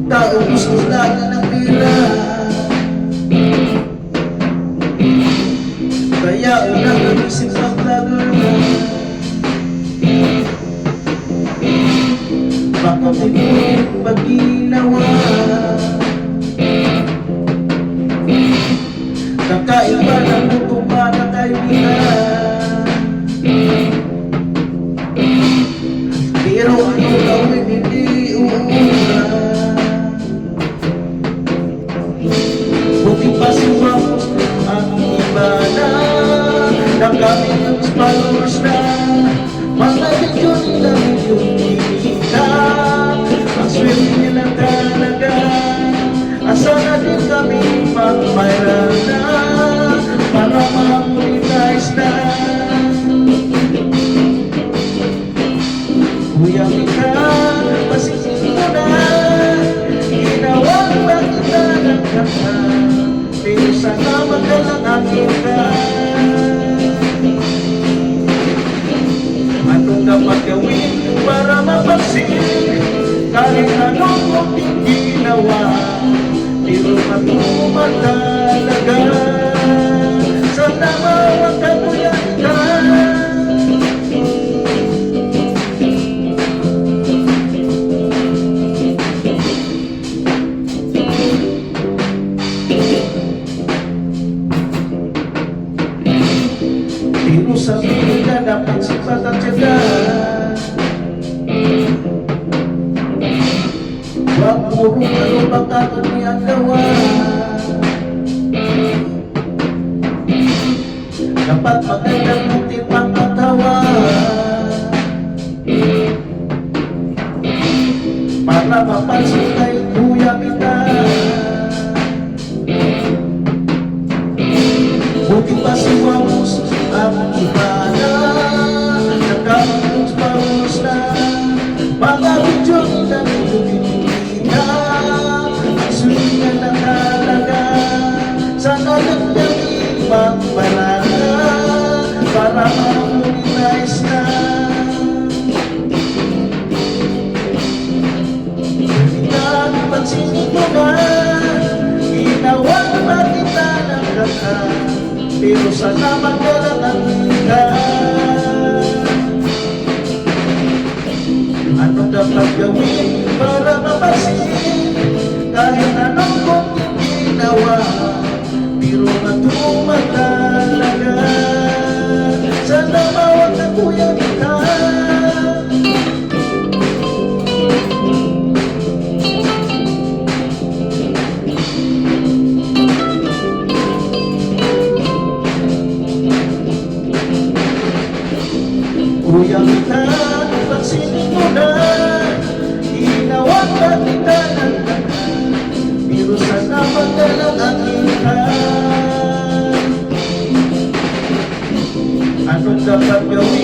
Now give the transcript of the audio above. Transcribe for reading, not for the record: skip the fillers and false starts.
Tao gusto lagi ng pira, kaya unang nagisip ang vlogger na. Bakit hindi ba ginawa? Kakaiba ng butong bata kaibigan, pero ano gawin hindi uuna. Buti pa si Ramos ang iba na nagamit yung followers na mga video nila yung kita. Ang swerte nila talaga, asa na din kami pag-viral na para ma-monetize na. Kuya Mika, pasingin mo na, ginawang ba kita ng kata, pero sana magkalangin ka. Anong dapat gawin para mapansin kahit anong munting ginawa, pero matuman talaga. Sana mawagkaguyan ka. Pero sabihin ka dapat sipat at tiyaga, huwag puro ano baka ang gawa. Dapat magandang munting pangkatawa para mapansin kay Kuya Mika. Buti pa si Ramos ang iba na nagamit yung followers na mga video nila nilulita. Ang swinga na talaga, sana lang yung ibang balaga para ma-monetize na. Pansinin mo na, ginawa ba kita ng kata, pero sana magkalangin ka. Ano dapat gawin para mapansin kahit anong kong ginawa, pero matuman talaga. Sana mawag na Kuya Mika. Kuya Mika, pansinin mo na, ginawang ba kita ng kata, pero sana magkalangin ka. Anong dapat gawin